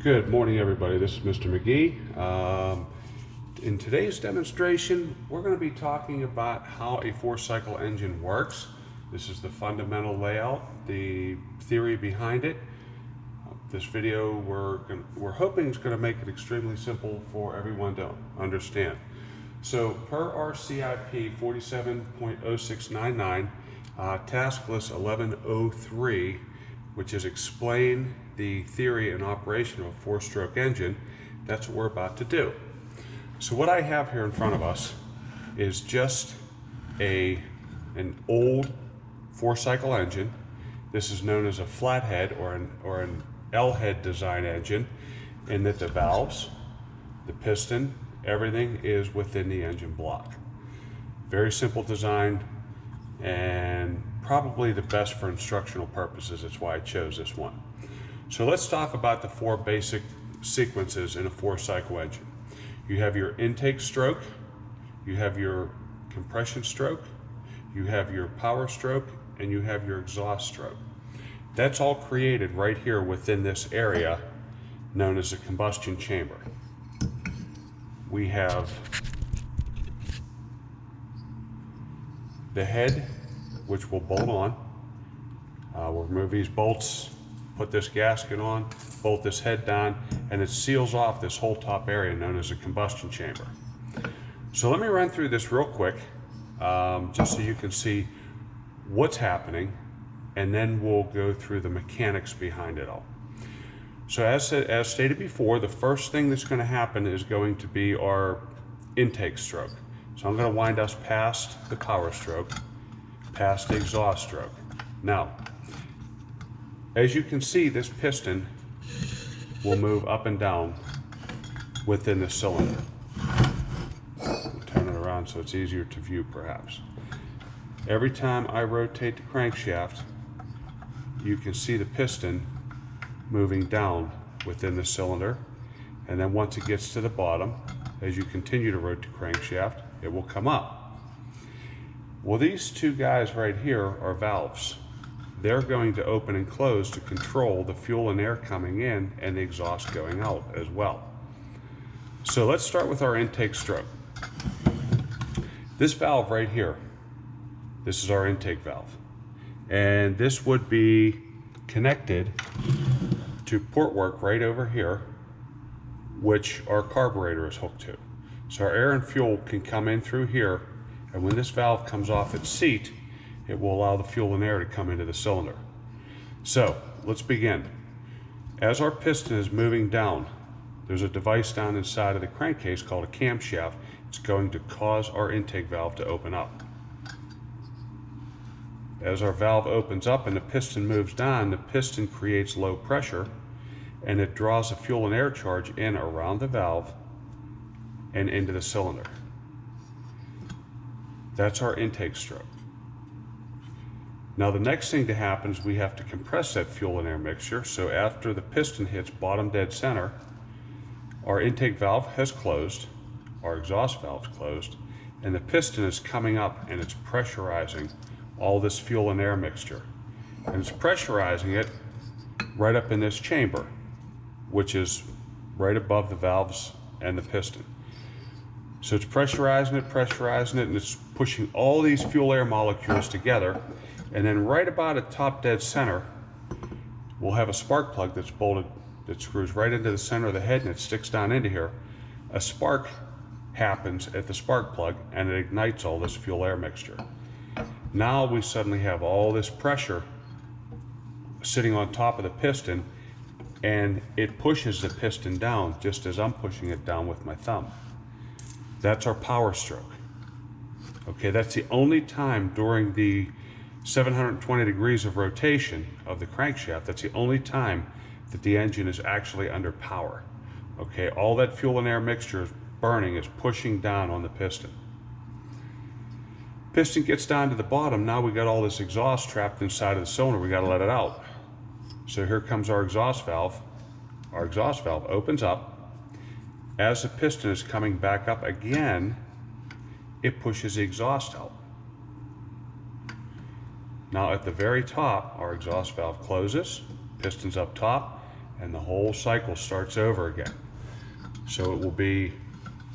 Good morning, everybody. This is Mr. McGee. In today's demonstration, we're going to be talking about how a four-cycle engine works. This is the fundamental layout, the theory behind it. This video we're hoping is going to make it extremely simple for everyone to understand. So, per our CIP 47.0699, task list 1103, which is explain the theory and operation of a four-stroke engine, that's what we're about to do. So what I have here in front of us is just an old four-cycle engine. This is known as a flathead or an L-head design engine, in that the valves, the piston, everything is within the engine block. Very simple design and probably the best for instructional purposes. That's why I chose this one. So let's talk about the four basic sequences in a four-cycle engine. You have your intake stroke, you have your compression stroke, you have your power stroke, and you have your exhaust stroke. That's all created right here within this area known as the combustion chamber. We have the head, which will bolt on. We'll remove these bolts, put this gasket on, bolt this head down, and it seals off this whole top area known as a combustion chamber. So let me run through this real quick, just so you can see what's happening, and then we'll go through the mechanics behind it all. So as stated before, the first thing that's going to happen is going to be our intake stroke. So I'm going to wind us past the power stroke, past the exhaust stroke. Now, as you can see, this piston will move up and down within the cylinder. I'll turn it around so it's easier to view, perhaps. Every time I rotate the crankshaft, you can see the piston moving down within the cylinder, and then once it gets to the bottom, as you continue to rotate the crankshaft, it will come up. Well, these two guys right here are valves. They're going to open and close to control the fuel and air coming in and the exhaust going out as well. So let's start with our intake stroke. This valve right here, this is our intake valve. And this would be connected to portwork right over here, which our carburetor is hooked to. So our air and fuel can come in through here, and when this valve comes off its seat, it will allow the fuel and air to come into the cylinder. So let's begin. As our piston is moving down, there's a device down inside of the crankcase called a camshaft. It's going to cause our intake valve to open up. As our valve opens up and the piston moves down, the piston creates low pressure, and it draws a fuel and air charge in around the valve and into the cylinder. That's our intake stroke. Now the next thing to happen is we have to compress that fuel and air mixture. So after the piston hits bottom dead center, our intake valve has closed, our exhaust valve is closed, and the piston is coming up and it's pressurizing all this fuel and air mixture. And it's pressurizing it right up in this chamber, which is right above the valves and the piston. So it's pressurizing it, and it's pushing all these fuel air molecules together. And then right about at top dead center, we'll have a spark plug that's bolted, that screws right into the center of the head and it sticks down into here. A spark happens at the spark plug and it ignites all this fuel air mixture. Now we suddenly have all this pressure sitting on top of the piston, and it pushes the piston down just as I'm pushing it down with my thumb. That's our power stroke. Okay, that's the only time during the 720 degrees of rotation of the crankshaft, that's the only time that the engine is actually under power. Okay, all that fuel and air mixture is burning, is pushing down on the piston. Piston gets down to the bottom. Now we got all this exhaust trapped inside of the cylinder. We got to let it out. So here comes our exhaust valve. Our exhaust valve opens up. As the piston is coming back up again, it pushes the exhaust out. Now at the very top, our exhaust valve closes, piston's up top, and the whole cycle starts over again. So it will be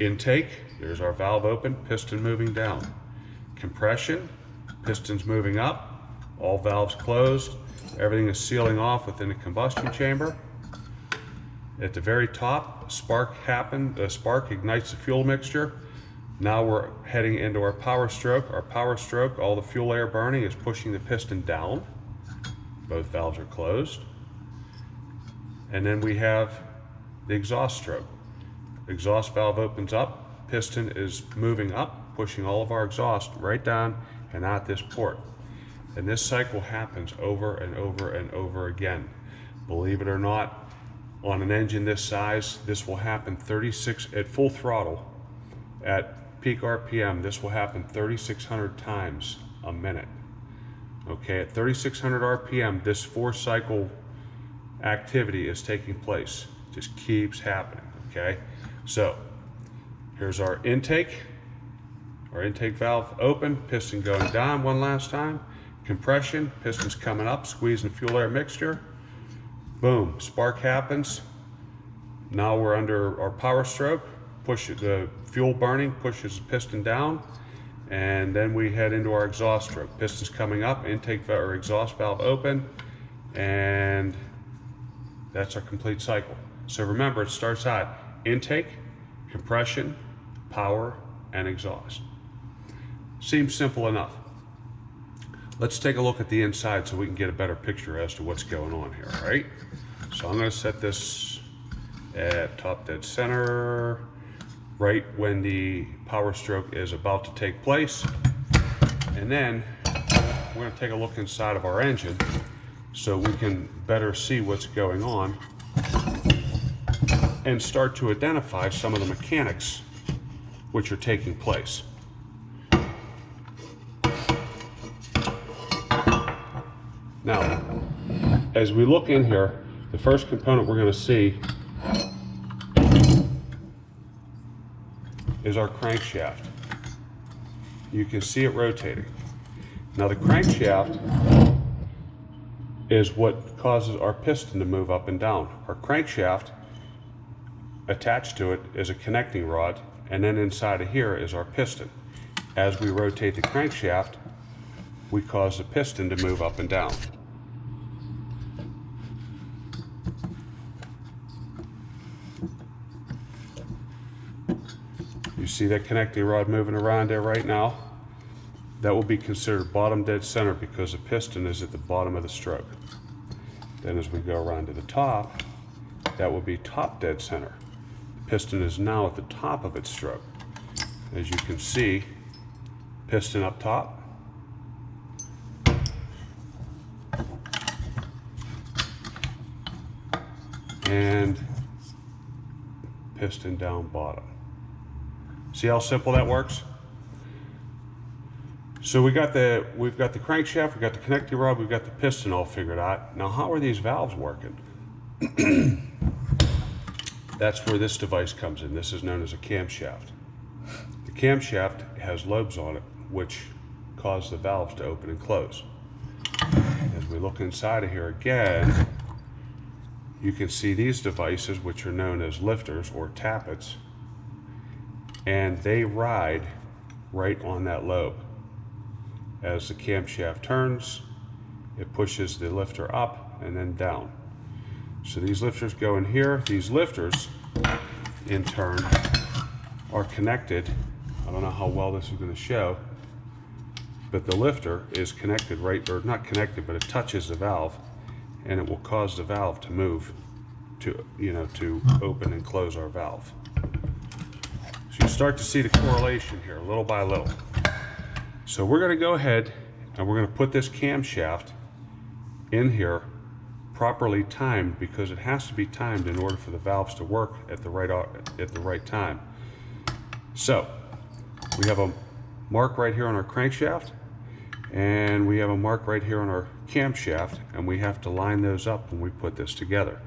intake, there's our valve open, piston moving down. Compression, pistons moving up, all valves closed, everything is sealing off within the combustion chamber. At the very top, spark happened, the spark ignites the fuel mixture. Now we're heading into our power stroke. Our power stroke, all the fuel air burning is pushing the piston down. Both valves are closed. And then we have the exhaust stroke. Exhaust valve opens up, piston is moving up, pushing all of our exhaust right down and out this port. And this cycle happens over and over and over again. Believe it or not, on an engine this size, this will happen 36 at full throttle. At peak RPM, this will happen 3,600 times a minute. Okay, at 3,600 RPM, this 4-cycle activity is taking place. Just keeps happening, okay? So, here's our intake valve open, piston going down one last time. Compression, pistons coming up, squeezing fuel air mixture. Boom, spark happens. Now we're under our power stroke. Push it, the fuel burning pushes the piston down, and then we head into our exhaust stroke. Pistons coming up, intake or exhaust valve open, and that's our complete cycle. So remember, it starts out intake, compression, power, and exhaust. Seems simple enough. Let's take a look at the inside so we can get a better picture as to what's going on here, right? So I'm going to set this at top dead center, right when the power stroke is about to take place. And then we're going to take a look inside of our engine so we can better see what's going on and start to identify some of the mechanics which are taking place. Now, as we look in here, the first component we're going to see is our crankshaft. You can see it rotating. Now the crankshaft is what causes our piston to move up and down. Our crankshaft, attached to it is a connecting rod, and then inside of here is our piston. As we rotate the crankshaft, we cause the piston to move up and down. You see that connecting rod moving around there right now? That will be considered bottom dead center because the piston is at the bottom of the stroke. Then as we go around to the top, that will be top dead center. The piston is now at the top of its stroke. As you can see, piston up top, and piston down bottom. See how simple that works? So we've got the crankshaft, we've got the connecting rod, we've got the piston all figured out. Now how are these valves working? That's where this device comes in. This is known as a camshaft. The camshaft has lobes on it which cause the valves to open and close. As we look inside of here again, you can see these devices which are known as lifters or tappets, and they ride right on that lobe. As the camshaft turns, it pushes the lifter up and then down. So these lifters go in here. These lifters, in turn, are connected. I don't know how well this is going to show, but the lifter is connected right, or not connected, but it touches the valve, and it will cause the valve to move to, to open and close our valve. So you start to see the correlation here, little by little. So we're going to go ahead and we're going to put this camshaft in here properly timed, because it has to be timed in order for the valves to work at the right time. So we have a mark right here on our crankshaft, and we have a mark right here on our camshaft, and we have to line those up when we put this together.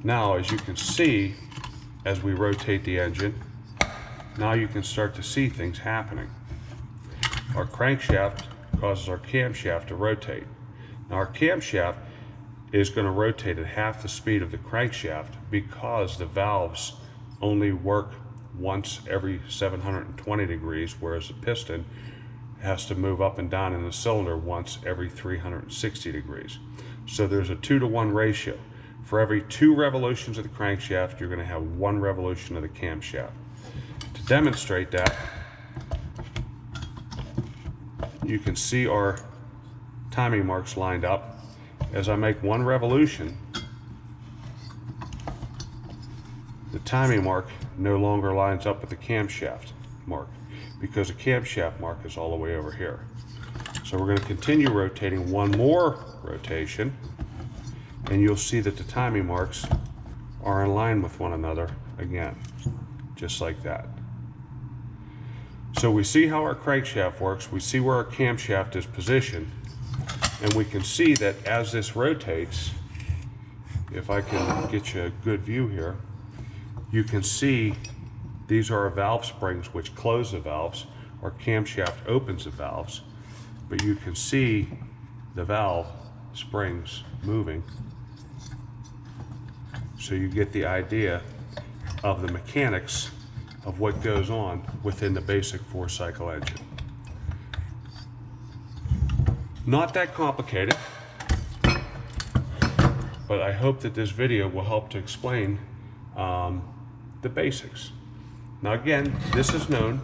Now, as you can see, as we rotate the engine, now you can start to see things happening. Our crankshaft causes our camshaft to rotate. Now our camshaft is going to rotate at half the speed of the crankshaft because the valves only work once every 720 degrees, whereas the piston has to move up and down in the cylinder once every 360 degrees. So there's a 2-to-1 ratio. For every 2 revolutions of the crankshaft, you're going to have 1 revolution of the camshaft. To demonstrate that, you can see our timing marks lined up. As I make 1 revolution, the timing mark no longer lines up with the camshaft mark because the camshaft mark is all the way over here. So we're going to continue rotating 1 more rotation, and you'll see that the timing marks are in line with one another again, just like that. So we see how our crankshaft works, we see where our camshaft is positioned, and we can see that as this rotates, if I can get you a good view here, you can see these are our valve springs which close the valves. Our camshaft opens the valves, but you can see the valve springs moving. So you get the idea of the mechanics of what goes on within the basic 4-cycle engine. Not that complicated, but I hope that this video will help to explain the basics. Now again, this is known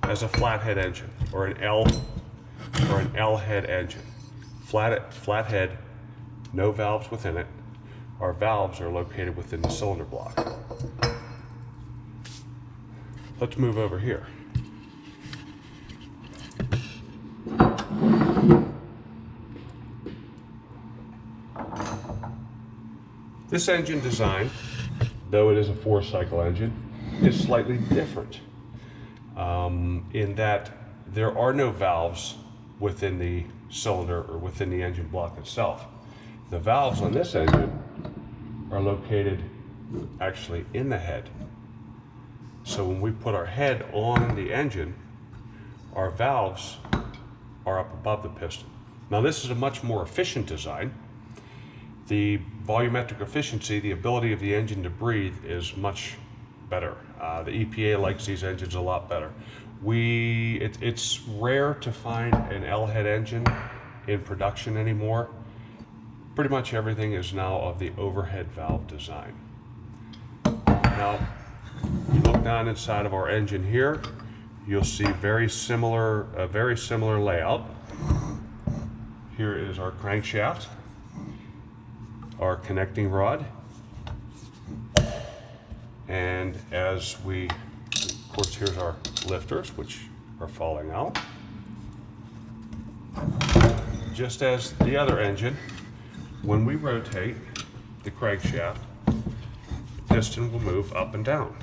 as a flathead engine or an L head engine. Flat head, no valves within it. Our valves are located within the cylinder block. Let's move over here. This engine design, though it is a 4-cycle engine, is slightly different in that there are no valves within the cylinder or within the engine block itself. The valves on this engine are located actually in the head. So when we put our head on the engine, our valves are up above the piston. Now this is a much more efficient design. The volumetric efficiency, the ability of the engine to breathe, is much better. The EPA likes these engines a lot better. It's rare to find an L-head engine in production anymore. Pretty much everything is now of the overhead valve design. Now, you look down inside of our engine here, you'll see a very similar layout. Here is our crankshaft, our connecting rod, and of course, here's our lifters, which are falling out. Just as the other engine, when we rotate the crankshaft, the piston will move up and down.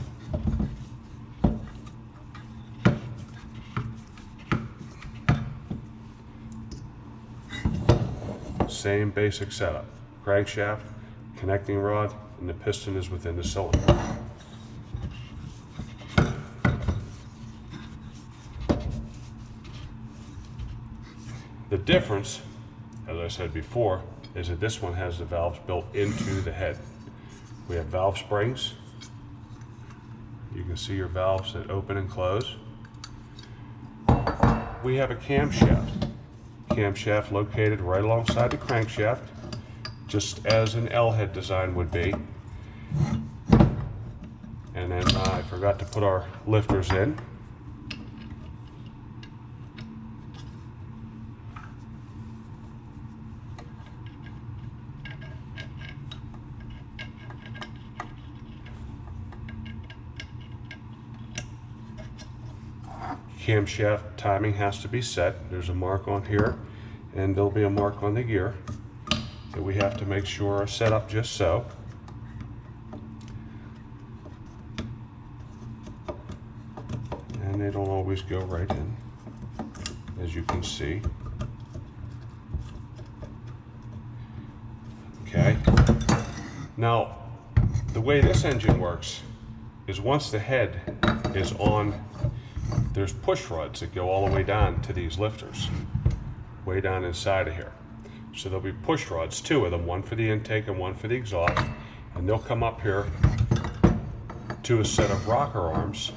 Same basic setup. Crankshaft, connecting rod, and the piston is within the cylinder. The difference, as I said before, is that this one has the valves built into the head. We have valve springs. You can see your valves that open and close. We have a camshaft. Camshaft located right alongside the crankshaft, just as an L-head design would be. And then I forgot to put our lifters in. Camshaft timing has to be set. There's a mark on here, and there'll be a mark on the gear that we have to make sure are set up just so. And they don't always go right in, as you can see. Okay. Now, the way this engine works is once the head is on, there's push rods that go all the way down to these lifters, way down inside of here. So there'll be push rods, 2 of them, one for the intake and one for the exhaust, and they'll come up here to a set of rocker arms,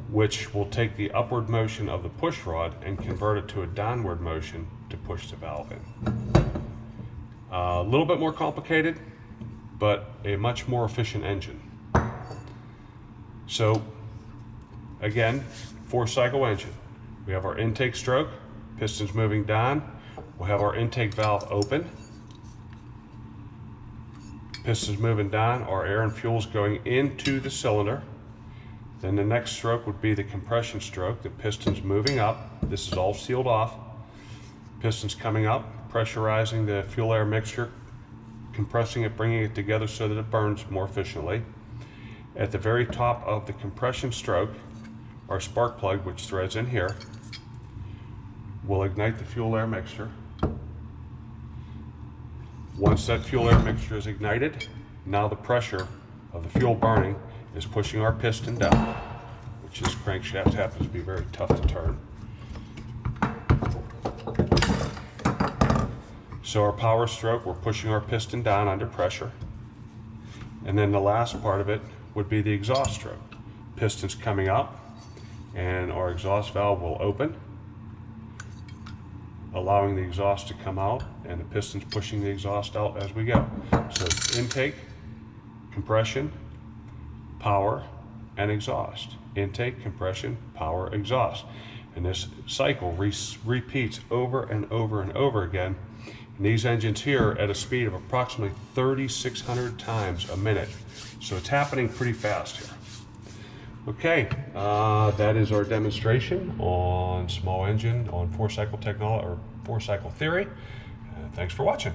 which will take the upward motion of the push rod and convert it to a downward motion to push the valve in. A little bit more complicated, but a much more efficient engine. So again, 4-cycle engine. We have our intake stroke, pistons moving down. We'll have our intake valve open. Pistons moving down, our air and fuel is going into the cylinder. Then the next stroke would be the compression stroke, the pistons moving up. This is all sealed off. Pistons coming up, pressurizing the fuel air mixture, compressing it, bringing it together so that it burns more efficiently. At the very top of the compression stroke, our spark plug, which threads in here, will ignite the fuel air mixture. Once that fuel air mixture is ignited, now the pressure of the fuel burning is pushing our piston down, which this crankshaft happens to be very tough to turn. So our power stroke, we're pushing our piston down under pressure. And then the last part of it would be the exhaust stroke. Pistons coming up, and our exhaust valve will open, allowing the exhaust to come out, and the pistons pushing the exhaust out as we go. So it's intake, compression, power, and exhaust. Intake, compression, power, exhaust. And this cycle repeats over and over and over again. And these engines here at a speed of approximately 3,600 times a minute. So it's happening pretty fast here. Okay, that is our demonstration on small engine, on 4-cycle technology or 4-cycle theory. Thanks for watching.